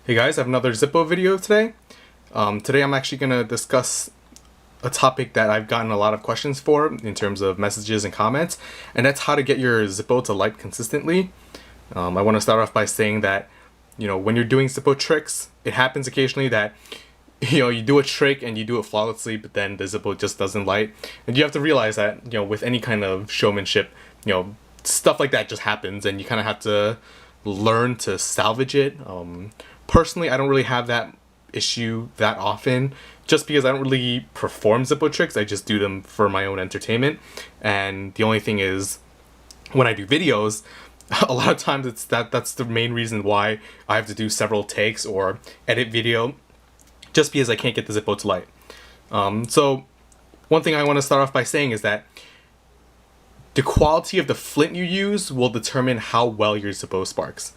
Hey guys, I have another Zippo video today. Today I'm actually going to discuss a topic that I've gotten a lot of questions for in terms of messages and comments, and that's how to get your Zippo to light consistently. I want to start off by saying that, when you're doing Zippo tricks, it happens occasionally that, you do a trick and you do it flawlessly, but then the Zippo just doesn't light. And you have to realize that, with any kind of showmanship, stuff like that just happens, and you kind of have to learn to salvage it. Personally, I don't really have that issue that often, just because I don't really perform Zippo tricks. I just do them for my own entertainment. And the only thing is, when I do videos, a lot of times that's the main reason why I have to do several takes or edit video, just because I can't get the Zippo to light. So one thing I want to start off by saying is that the quality of the flint you use will determine how well your Zippo sparks.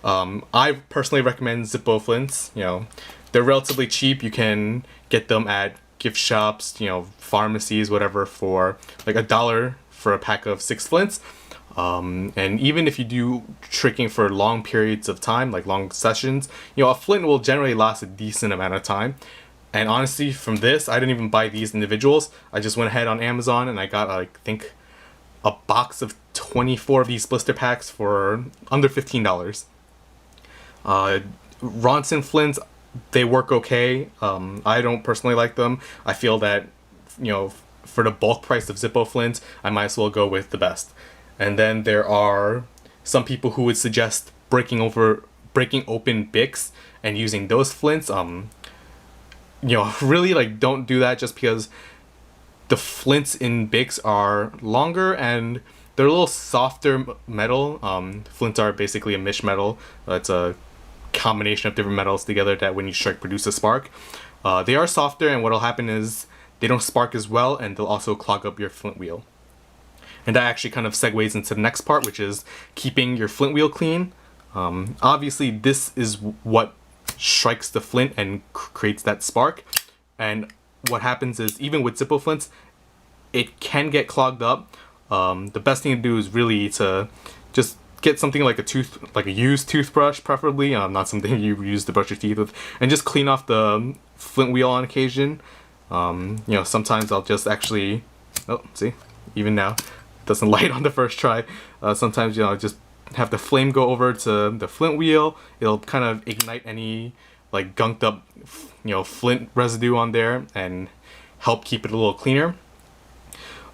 I personally recommend Zippo flints. They're relatively cheap. You can get them at gift shops, pharmacies, whatever, for like $1 for a pack of 6 flints. And even if you do tricking for long periods of time, like long sessions, a flint will generally last a decent amount of time. And honestly, from this, I didn't even buy these individuals. I just went ahead on Amazon and I got, I think, a box of 24 of these blister packs for under $15. Ronson flints, they work okay. I don't personally like them. I feel that, for the bulk price of Zippo flints, I might as well go with the best. And then there are some people who would suggest breaking open Bics and using those flints. Really, don't do that, just because the flints in Bics are longer and they're a little softer metal. Flints are basically a mesh metal. It's a combination of different metals together that when you strike produce a spark. They are softer, and what'll happen is they don't spark as well, and they'll also clog up your flint wheel. And that actually kind of segues into the next part, which is keeping your flint wheel clean. Obviously, this is what strikes the flint and creates that spark. And what happens is, even with Zippo flints, it can get clogged up. The best thing to do is really to just get something like a used toothbrush, preferably, not something you use to brush your teeth with, and just clean off the flint wheel on occasion. Sometimes I'll just actually, see, even now, it doesn't light on the first try. Sometimes, just have the flame go over to the flint wheel. It'll kind of ignite any gunked up, flint residue on there and help keep it a little cleaner.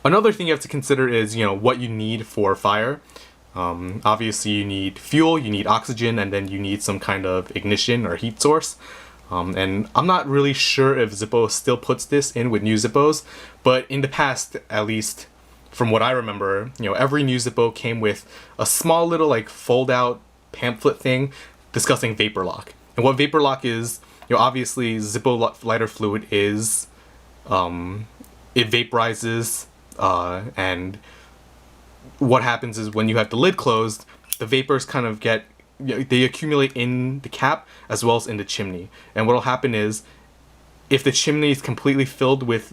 Another thing you have to consider is, what you need for fire. Obviously you need fuel, you need oxygen, and then you need some kind of ignition or heat source. And I'm not really sure if Zippo still puts this in with new Zippos, but in the past, at least from what I remember, every new Zippo came with a small little fold out pamphlet thing discussing vapor lock. And what vapor lock is, obviously Zippo lighter fluid is, it vaporizes, and what happens is when you have the lid closed, the vapors kind of they accumulate in the cap as well as in the chimney. And what will happen is, if the chimney is completely filled with,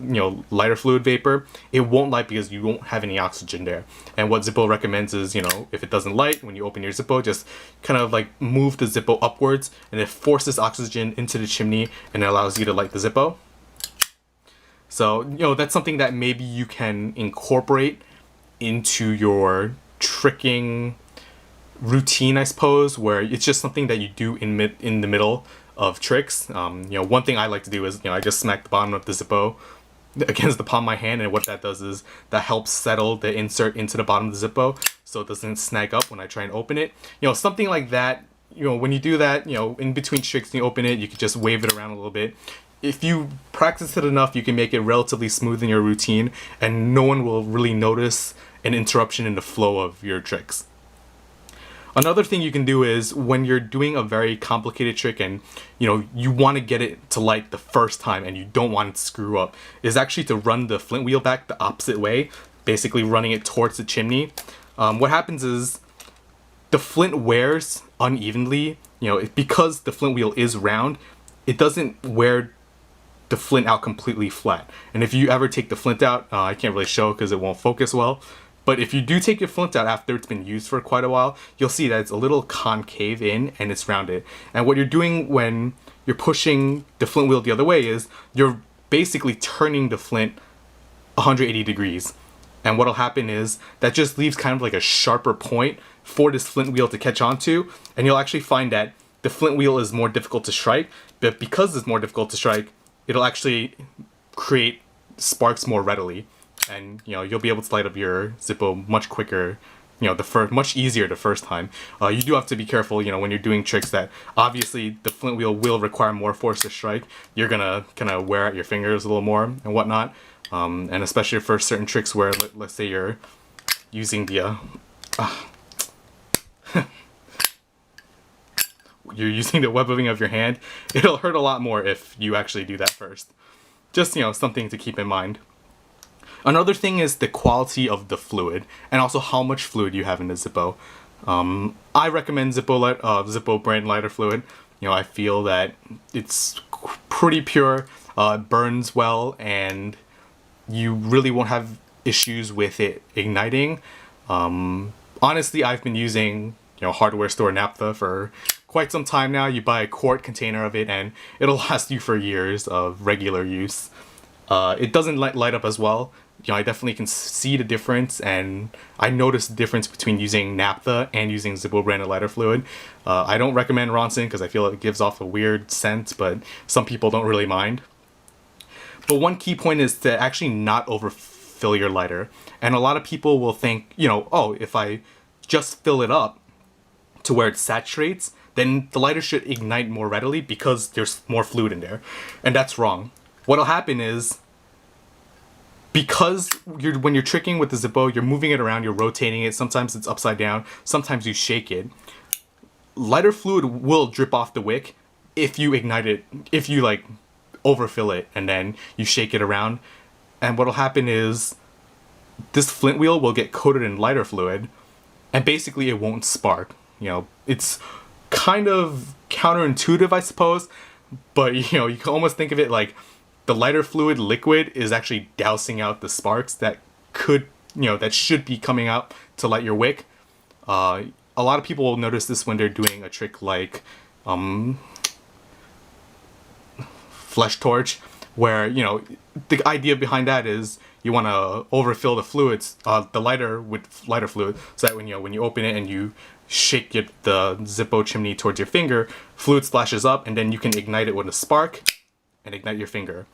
lighter fluid vapor, it won't light because you won't have any oxygen there. And what Zippo recommends is, if it doesn't light, when you open your Zippo, just kind of move the Zippo upwards, and it forces oxygen into the chimney and it allows you to light the Zippo. So, that's something that maybe you can incorporate into your tricking routine, I suppose, where it's just something that you do in the middle of tricks. One thing I like to do is, I just smack the bottom of the Zippo against the palm of my hand, and what that does is that helps settle the insert into the bottom of the Zippo so it doesn't snag up when I try and open it. Something like that. When you do that, in between tricks and you open it, you can just wave it around a little bit. If you practice it enough, you can make it relatively smooth in your routine, and no one will really notice an interruption in the flow of your tricks. Another thing you can do is, when you're doing a very complicated trick and you want to get it to light the first time and you don't want it to screw up, is actually to run the flint wheel back the opposite way, basically running it towards the chimney. What happens is the flint wears unevenly. Because the flint wheel is round, it doesn't wear the flint out completely flat. And if you ever take the flint out, I can't really show because it won't focus well, But if you do take your flint out after it's been used for quite a while, you'll see that it's a little concave in and it's rounded. And what you're doing when you're pushing the flint wheel the other way is you're basically turning the flint 180 degrees. And what'll happen is that just leaves kind of like a sharper point for this flint wheel to catch onto, and you'll actually find that the flint wheel is more difficult to strike, but because it's more difficult to strike, it'll actually create sparks more readily, and you'll be able to light up your Zippo much quicker, much easier the first time. You do have to be careful, when you're doing tricks that obviously the flint wheel will require more force to strike. You're gonna kind of wear out your fingers a little more and whatnot. And especially for certain tricks where, let's say you're using the, you're using the webbing of your hand, it'll hurt a lot more if you actually do that first. Just, something to keep in mind. Another thing is the quality of the fluid, and also how much fluid you have in the Zippo. I recommend Zippo brand lighter fluid. I feel that it's pretty pure, it burns well, and you really won't have issues with it igniting. Honestly, I've been using, hardware store naphtha for quite some time now. You buy a quart container of it and it'll last you for years of regular use. It doesn't light up as well. I definitely can see the difference, and I noticed the difference between using naphtha and using Zippo branded lighter fluid. I don't recommend Ronson because I feel it gives off a weird scent, but some people don't really mind. But one key point is to actually not overfill your lighter. And a lot of people will think, oh, if I just fill it up to where it saturates, then the lighter should ignite more readily because there's more fluid in there. And that's wrong. What'll happen is, because when you're tricking with the Zippo, you're moving it around, you're rotating it, sometimes it's upside down, sometimes you shake it. Lighter fluid will drip off the wick if you ignite it, if you overfill it and then you shake it around. And what'll happen is this flint wheel will get coated in lighter fluid and basically it won't spark. It's kind of counterintuitive, I suppose, but you can almost think of it like the lighter fluid liquid is actually dousing out the sparks that that should be coming out to light your wick. A lot of people will notice this when they're doing a trick like flesh torch, where the idea behind that is you want to overfill the fluids, the lighter with lighter fluid, so that when you open it and you shake the Zippo chimney towards your finger, fluid splashes up, and then you can ignite it with a spark and ignite your finger.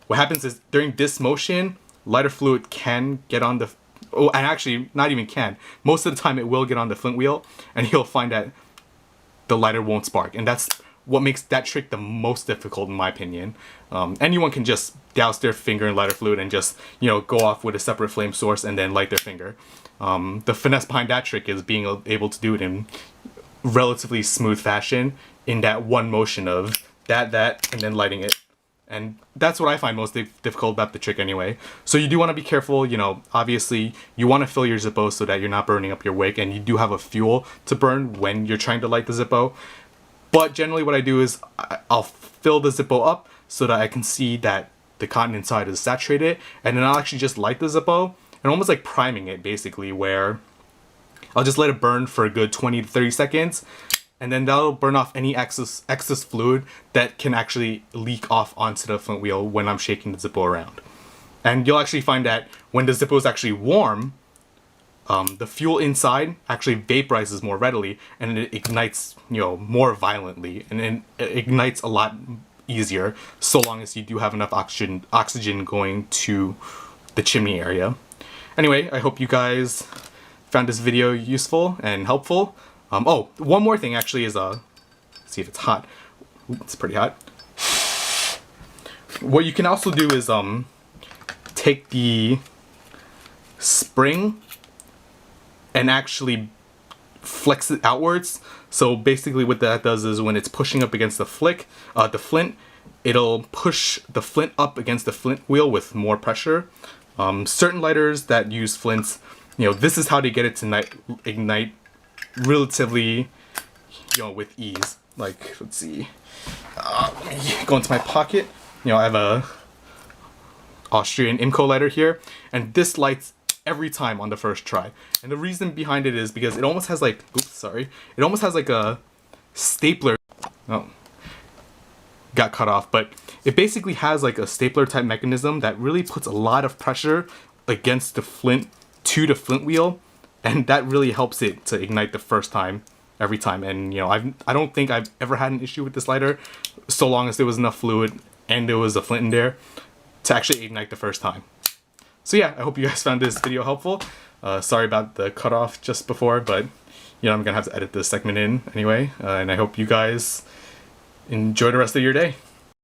What happens is during this motion, lighter fluid can get on the, and actually not even can, most of the time it will get on the flint wheel, and you'll find that the lighter won't spark, and that's what makes that trick the most difficult in my opinion. Anyone can just douse their finger in lighter fluid and just go off with a separate flame source and then light their finger. The finesse behind that trick is being able to do it in relatively smooth fashion in that one motion of that and then lighting it. And that's what I find most difficult about the trick anyway. So you do want to be careful, obviously you want to fill your Zippo so that you're not burning up your wick, and you do have a fuel to burn when you're trying to light the Zippo. But generally what I do is I'll fill the Zippo up so that I can see that the cotton inside is saturated, and then I'll actually just light the Zippo, and almost like priming it basically, where I'll just let it burn for a good 20 to 30 seconds, and then that'll burn off any excess fluid that can actually leak off onto the flint wheel when I'm shaking the Zippo around. And you'll actually find that when the Zippo is actually warm, the fuel inside actually vaporizes more readily, and it ignites, more violently, and it ignites a lot easier, so long as you do have enough oxygen going to the chimney area. Anyway, I hope you guys found this video useful and helpful. Oh, one more thing actually is, see if it's hot. Ooh, it's pretty hot. What you can also do is take the spring and actually flex it outwards. So basically what that does is when it's pushing up against the flint, it'll push the flint up against the flint wheel with more pressure. Certain lighters that use flints, this is how they get it to ignite relatively, with ease. Like, let's see. Let me go into my pocket. I have a Austrian Imco lighter here, and this lights every time on the first try. And the reason behind it is because it almost has like, oops, sorry. It almost has like a stapler. Oh, got cut off. But it basically has like a stapler type mechanism that really puts a lot of pressure against the flint to the flint wheel. And that really helps it to ignite the first time, every time. And you know, I don't think I've ever had an issue with this lighter, so long as there was enough fluid and there was a flint in there to actually ignite the first time. So yeah, I hope you guys found this video helpful. Sorry about the cutoff just before, but you know, I'm gonna have to edit this segment in anyway. And I hope you guys enjoy the rest of your day.